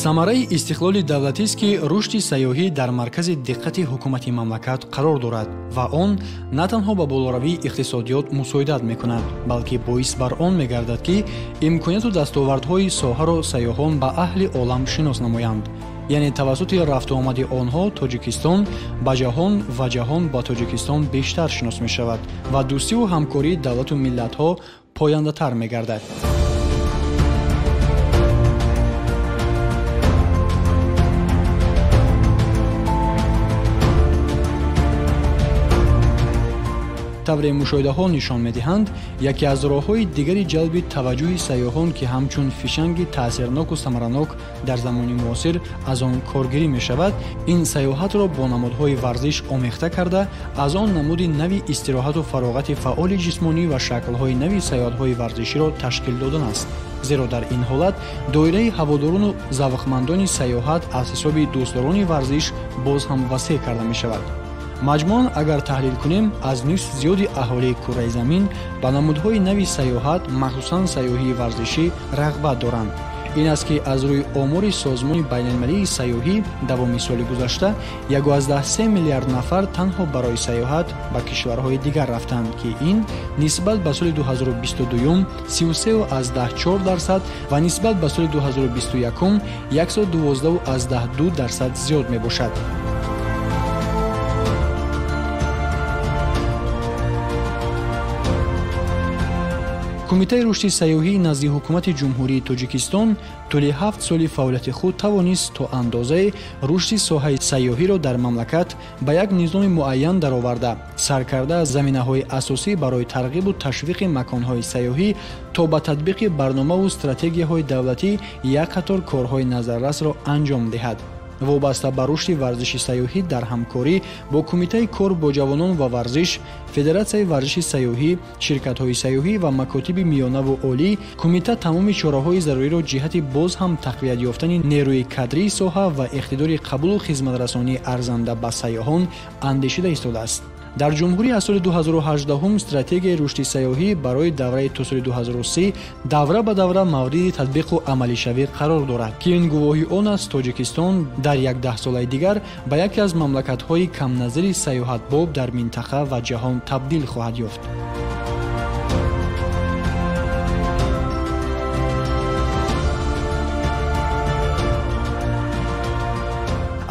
самараи истиқлоли давлатист ки рушди сайёҳӣ дар маркази диққати ҳукумати мамлакат қарор дорад ва он на танҳо ба болоравии иқтисодиёт мусоидат мекунад, балки боис бар он мегардад ки имконияту дастовардҳои соҳаро сайёҳон ба аҳли олам шинос намоянд. яъне тавассути рафтуомади онҳо Тоҷикистон ба ҷаҳон ва ҷаҳон ба Тоҷикистон бештар шинос мешавад ва дӯстиву ҳамкории давлату миллатҳо пояндатар мегардад. тавре мушоҳидаҳо нишон медиҳанд, яке аз роҳҳои дигари ҷалби таваҷҷӯҳи сайёҳон ки ҳамчун фишанги таъсирноку самаранок дар замони муосир аз он коргирӣ мешавад, ин сайёҳатро бо намудҳои варзиш омехта карда, аз он намуди нави истироҳату фароғати фаъоли ҷисмонӣ ва шаклҳои нави сайёҳатҳои варзиширо ташкил додан аст. зеро дар ин ҳолат доираи ҳаводорону завқмандони сайёҳат аз ҳисоби дӯстдорони варзиш боз ҳам васеъ карда мешавад. маҷмуан агар таҳлил кунем, аз нисф зиёди аҳолии кураи замин ба намудҳои нави сайёҳат, махсусан сайёҳии варзишӣ рағбат доранд. ин аст ки аз рӯи омори созмони байналмилалии сайёҳӣ давоми соли гузашта 1,3 миллиард нафар танҳо барои сайёҳат ба кишварҳои дигар рафтанд, ки ин нисбат ба соли 2022 33,4% ва нисбат ба соли 2021 112,2% зиёд мебошад. кумитаи рушди сайёҳӣ назди ҳукумати ҷумҳурии Тоҷикистон тӯли 7 соли фаъолияти худ тавонист то андозае рушди соҳаи сайёҳиро дар мамлакат ба як низоми муайян дароварда, сар карда заминаҳои асосӣ барои тарғибу ташвиқи маконҳои сайёҳӣ то ба татбиқи барномаву стратегияҳои давлатӣ як қатор корҳои назаррасро анҷом диҳад. вобаста ба рушди варзиши сайёҳӣ дар ҳамкорӣ бо Кумитаи кор бо ҷавонон ва варзиш, Федератсияи варзиши сайёҳӣ, ширкатҳои сайёҳӣ ва макотиби миёнаву олӣ, кумита тамоми чораҳои заруриро ҷиҳати боз ҳам тақвият ёфтани нерӯи кадрии соҳа ва иқтидори қабулу хизматрасонии арзанда ба сайёҳон андешида истодааст. дар ҷумҳурӣ аз соли 2018 стратегияи рушди сайёҳӣ барои давраи то соли 2030 давра ба давра мавриди татбиқу амалишавӣ қарор дорад, ки ин гувоҳи он аст Тоҷикистон дар як даҳсолаи дигар ба яке аз мамлакатҳои камназири сайёҳатбоб дар минтақа ва ҷаҳон табдил хоҳад ёфт.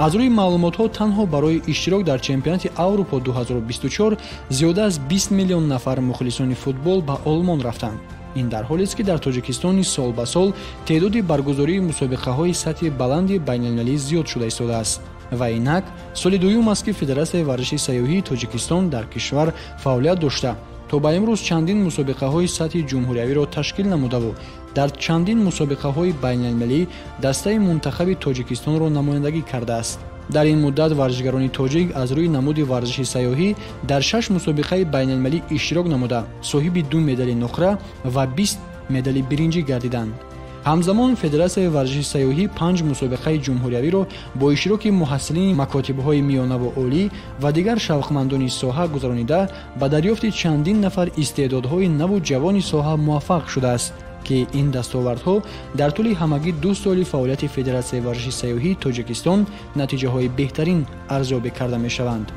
аз рӯи маълумотҳо танҳо барои иштирок дар чемпионати Аврупо 2024 зиёда аз 20 миллион нафар мухлисони футбол ба Олмон рафтанд. ин дар ҳолест ки дар Тоҷикистони сол ба сол теъдоди баргузории мусобиқаҳои сатҳи баланди байналмилалӣ зиёд шуда истодааст. ва инак соли дуюм аст ки Федератсияи варзиши сайёҳии Тоҷикистон дар кишвар фаъолият дошта, то ба имрӯз чандин мусобиқаҳои сатҳи ҷумҳуриявиро ташкил намудаву дар чандин мусобиқаҳои байналмилалӣ дастаи мунтахаби Тоҷикистонро намояндагӣ кардааст. дар ин муддат варзишгарони тоҷик аз рӯи намуди варзиши сайёҳӣ дар 6 мусобиқаи байналмилалӣ иштирок намуда, соҳиби 2 медали нуқра ва 20 медали биринҷӣ гардиданд. ҳамзамон Федератсияи варзиши сайёҳӣ 5 мусобиқаи ҷумҳуриявиро бо иштироки муҳассилини макотибҳои миёнаву олӣ ва дигар шавқмандони соҳа гузаронида ба дарёфти чандин нафар истеъдодҳои наву ҷавони соҳа муваффақ шудааст, ки ин дастовардҳо дар тӯли ҳамагӣ 2 соли фаъолияти Федератсияи варзиши сайёҳии Тоҷикистон натиҷаҳои беҳтарин арзёбӣ карда мешаванд.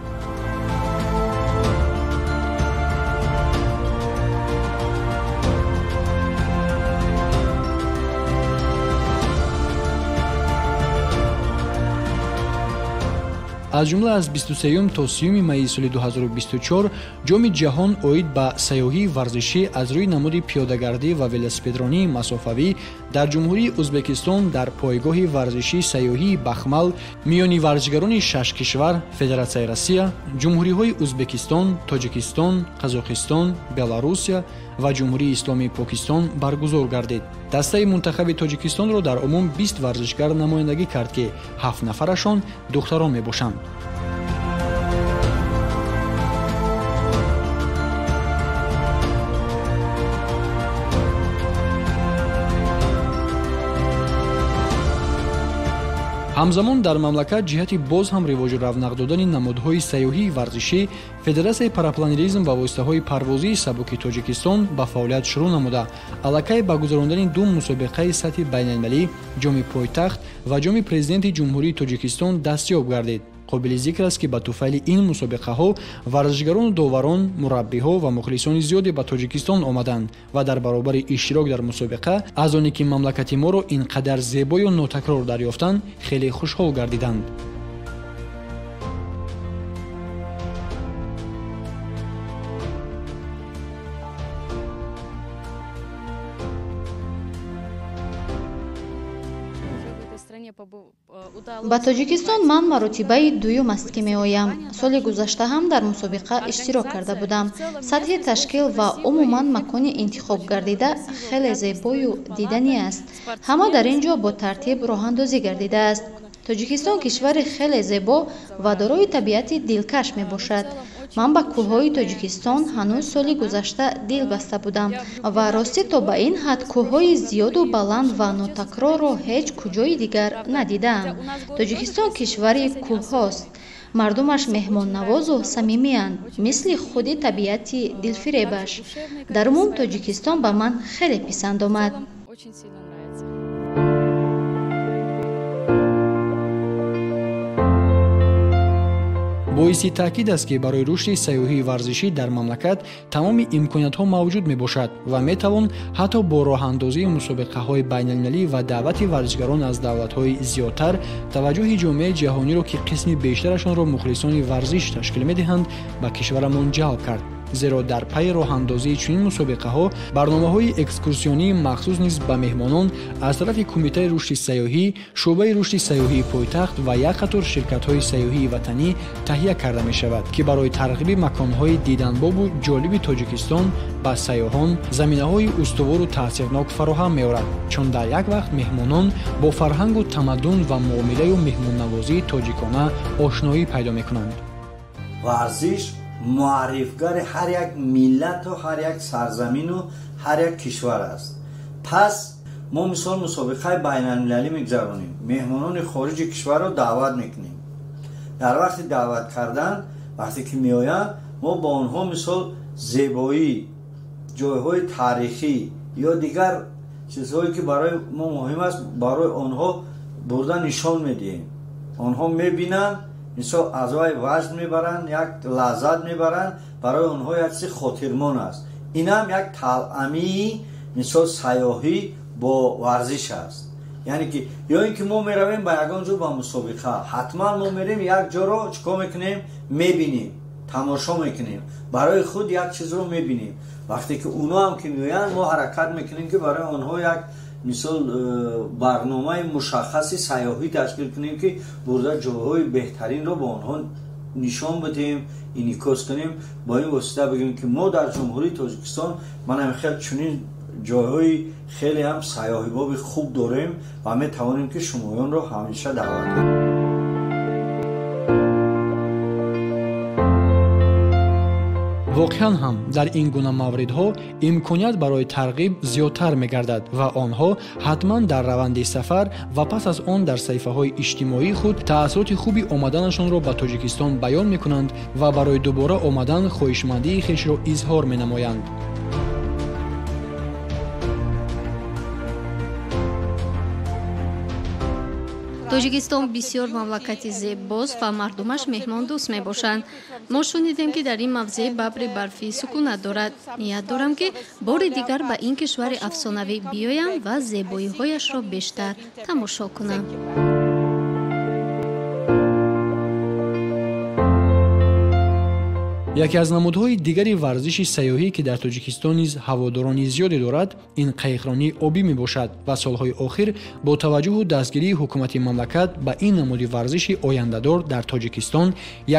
аз ҷумла аз 23 то 30 майи соли 2024 ҷоми ҷаҳон оид ба сайёҳии варзишӣ аз рӯи намуди пиёдагардӣ ва велосипедронии масофавӣ дар ҷумҳурии Ӯзбекистон дар пойгоҳи варзишии сайёҳии Бахмал миёни варзишгарони 6 кишвар Федератсияи Россия, ҷумҳуриҳои Ӯзбекистон, Тоҷикистон, Қазоқистон, Беларусия ва ҷумҳурии исломии Покистон баргузор гардид. дастаи мунтахаби Тоҷикистонро дар умум 20 варзишгар намояндагӣ кард, ки 7 нафарашон духтарон мебошанд. ҳамзамон дар мамлакат ҷиҳати боз ҳам ривоҷу равнақ додани намудҳои сайёҳии варзишӣ федератсияи парапланеризм ва воситаҳои парвозии сабуки тоҷикистон ба фаъолият шурӯъ намуда аллакай ба гузарондани ду мусобиқаи сатҳи байналмилалӣ ҷоми пойтахт ва ҷоми президенти ҷумҳурии тоҷикистон дастёб гардид. қобили зикр аст ки ба туфайли ин мусобиқаҳо варзишгарону доварон, мураббиҳо ва мухлисони зиёде ба тоҷикистон омаданд ва дар баробари иштирок дар мусобиқа аз оне ки мамлакати моро ин қадар зебою нотакрор дарёфтанд хеле хушҳол гардиданд. ба тоҷикистон ман маротибаи дуюм аст ки меоям. соли гузашта ҳам дар мусобиқа иштирок карда будам. сатҳи ташкил ва умуман макони интихоб гардида хеле зебою диданӣ аст. ҳама дар ин ҷо бо тартиб роҳандозӣ гардидааст. тоҷикистон кишвари хеле зебо ва дорои табиати дилкаш мебошад. ман ба кӯҳҳои тоҷикистон ҳанӯз соли гузашта дил баста будам ва ростӣ то ба ин ҳад кӯҳҳои зиёду баланд ва нотакрорро ҳеҷ куҷои дигар надидаам. тоҷикистон кишвари кӯҳҳост. мардумаш меҳмоннавозу самимиянд, мисли худи табиати дилфиребаш. дар умум тоҷикистон ба ман хеле писанд омад. боиси таъкид аст ки барои рушди сайёҳии варзишӣ дар мамлакат тамоми имкониятҳо мавҷуд мебошад ва метавон ҳатто бо роҳандозии мусобиқаҳои байналмилалӣ ва даъвати варзишгарон аз давлатҳои зиёдтар таваҷҷӯҳи ҷомеаи ҷаҳониро ки қисми бештарашонро мухлисони варзиш ташкил медиҳанд ба кишварамон ҷалб кард. зеро дар пайи роҳандозии чунин мусобиқаҳо барномаҳои экскурсионии махсус низ ба меҳмонон аз тарафи кумитаи рушди сайёҳӣ, шуъбаи рушди сайёҳии пойтахт ва як қатор ширкатҳои сайёҳии ватанӣ таҳия карда мешавад ки барои тарғиби маконҳои диданбобу ҷолиби тоҷикистон ба сайёҳон заминаҳои устувору таъсирнок фароҳам меорад, чун дар як вақт меҳмонон бо фарҳангу тамаддун ва муомилаю меҳмоннавозии тоҷикона ошноӣ пайдо мекунанд. варзиш муаррифгари ҳар як миллату ҳар як сарзамину ҳар як кишвар аст. пас мо мисол мусобиқаи байналмилалӣ мегзаронем, меҳмонони хориҷи кишварро даъват мекунем. дар вақти даъват кардан вақте ки меоянд мо ба онҳо мисол зебоӣ, ҷойҳои таърихӣ ё дигар чизҳое ки барои мо муҳим аст барои онҳо бурда нишон медиҳем. онҳо мебинанд, мисол азои ваҷд мебаранд, як лаззат мебаранд, барои онҳо як чизи хотирмон аст. ин ҳам як талъамии мисол сайёҳӣ бо варзиш аст. яъне ки ё ин ки мо меравем ба ягон ҷо ба мусобиқа, ҳатман мо мерем як ҷоро чикор мекунем, мебинем, тамошо мекунем, барои худ як чизро мебинем. вақте ки уно ҳам ки меоянд мо ҳаракат мекунем ки барои онҳо як мисол барномаи мушаххаси сайёҳӣ ташкил кунем ки бурда ҷойҳои беҳтаринро ба онҳо нишон бидем, инъикос кунем. бо ин восита бигӯем ки мо дар ҷумҳурии тоҷикистон манам хел чунин ҷойҳои хеле ҳам сайёҳибоби хуб дорем ва метавонем ки шумоёнро ҳамеша даъват кунем. воқеан ҳам дар ин гуна мавридҳо имконият барои тарғиб зиёдтар мегардад ва онҳо ҳатман дар раванди сафар ва пас аз он дар саҳифаҳои иҷтимоии худ таъссуроти хуби омаданашонро ба тоҷикистон баён мекунанд ва барои дубора омадан хоҳишмандии хешро изҳор менамоянд. тоҷикистон бисёр мамлакати зеббоз ва мардумаш меҳмондӯст мебошанд. мо шунидем ки дар ин мавзеъ бабри барфӣ сукунат дорад. ният дорам ки бори дигар ба ин кишвари афсонавӣ биёям ва зебоиҳояшро бештар тамошо кунам. яке аз намудҳои дигари варзиши сайёҳӣ ки дар тоҷикистон низ ҳаводорони зиёде дорад, ин қайиқронии обӣ мебошад ва солҳои охир бо таваҷҷӯҳу дастгирии ҳукумати мамлакат ба ин намуди варзиши ояндадор дар тоҷикистон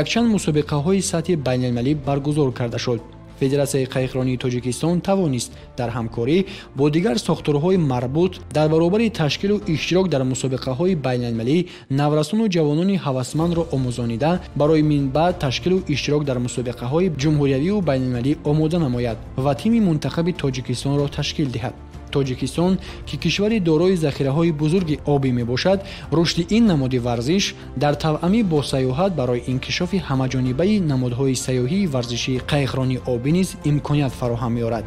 якчанд мусобиқаҳои сатҳи байналмилалӣ баргузор карда шуд. федератсияи қайиқронии тоҷикистон тавонист дар ҳамкорӣ бо дигар сохторҳои марбут дар баробари ташкилу иштирок дар мусобиқаҳои байналмилалӣ наврасону ҷавонони ҳавасмандро омӯзонида барои минбаъд ташкилу иштирок дар мусобиқаҳои ҷумҳуриявию байналмилалӣ омода намояд ва тими мунтахаби тоҷикистонро ташкил диҳад. тоҷикистон ки кишвари дорои захираҳои бузурги обӣ мебошад, рушди ин намуди варзиш дар тавъамӣ бо сайёҳат барои инкишофи ҳамаҷонибаи намудҳои сайёҳии варзишии қайғронӣ обӣ низ имконият фароҳам меорад.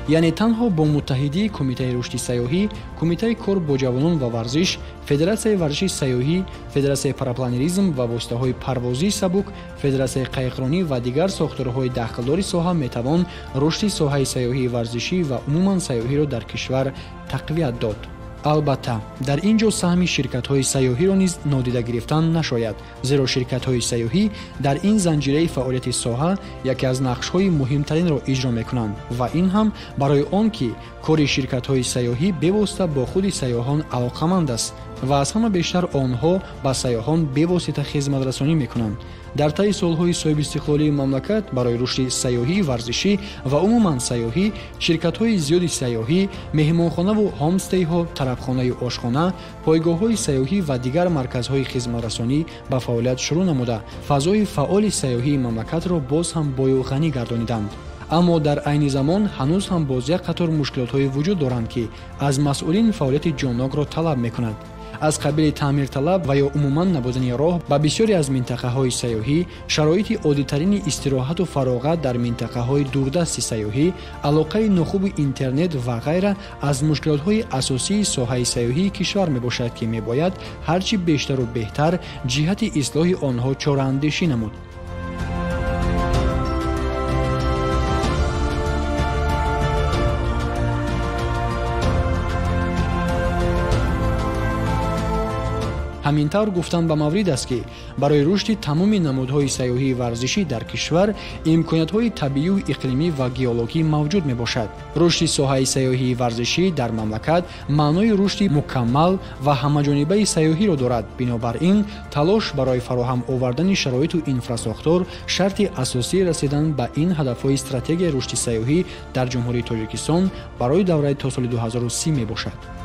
яъне танҳо бо муттаҳидии кумитаи рушди сайёҳӣ, кумитаи кор бо ҷавонон ва варзиш, федератсияи варзиши сайёҳӣ, федератсияи парапланеризм ва воситаҳои парвозии сабук, федератсияи қайғронӣ ва дигар сохторҳои дахлдори соҳа метавон рушди соҳаи сайёҳии варзишӣ ва умуман сайёҳиро дар кишвар тақвият дод. албатта дар ин ҷо саҳми ширкатҳои сайёҳиро низ нодида гирифтан нашояд, зеро ширкатҳои сайёҳӣ дар ин занҷираи фаъолияти соҳа яке аз нақшҳои муҳимтаринро иҷро мекунанд ва ин ҳам барои он ки кори ширкатҳои сайёҳӣ бевосита бо худи сайёҳон алоқаманд аст ва аз ҳама бештар онҳо ба сайёҳон бевосита хизматрасонӣ мекунанд. дар таи солҳои соҳибистиқлолии мамлакат барои рушди сайёҳии варзишӣ ва умуман сайёҳӣ, ширкатҳои зиёди сайёҳӣ, меҳмонхонаву ҳомстейҳо, тарабхонаи ошхона, пойгоҳҳои сайёҳӣ ва дигар марказҳои хизматрасонӣ ба фаъолият шурӯъ намуда, фазои фаъоли сайёҳии мамлакатро боз ҳам бою ғанӣ гардониданд. аммо дар айни замон ҳанӯз ҳам боз як қатор мушкилотҳое вуҷуд доранд ки аз масъулин фаъолияти ҷонокро талаб мекунад. аз қабили таъмирталаб ва ё умуман набудани роҳ ба бисёре аз минтақаҳои сайёҳӣ, шароити оддитарини истироҳату фароғат дар минтақаҳои дурдасти сайёҳӣ, алоқаи нохуби интернет ва ғайра аз мушкилотҳои асосии соҳаи сайёҳии кишвар мебошад ки мебояд ҳарчи бештару беҳтар ҷиҳати ислоҳи онҳо чораандешӣ намуд. ҳамин тавр гуфтан ба маврид аст ки барои рушди тамоми намудҳои сайёҳии варзишӣ дар кишвар имкониятҳои табиию иқлимӣ ва геологӣ мавҷуд мебошад. рушди соҳаи сайёҳии варзишӣ дар мамлакат маънои рушди мукаммал ва ҳамаҷонибаи сайёҳиро дорад. бинобар ин талош барои фароҳам овардани шароиту инфрасохтор шарти асосии расидан ба ин ҳадафҳои стратегияи рушди сайёҳӣ дар ҷумҳурии Тоҷикистон барои давраи то соли 2030 мебошад.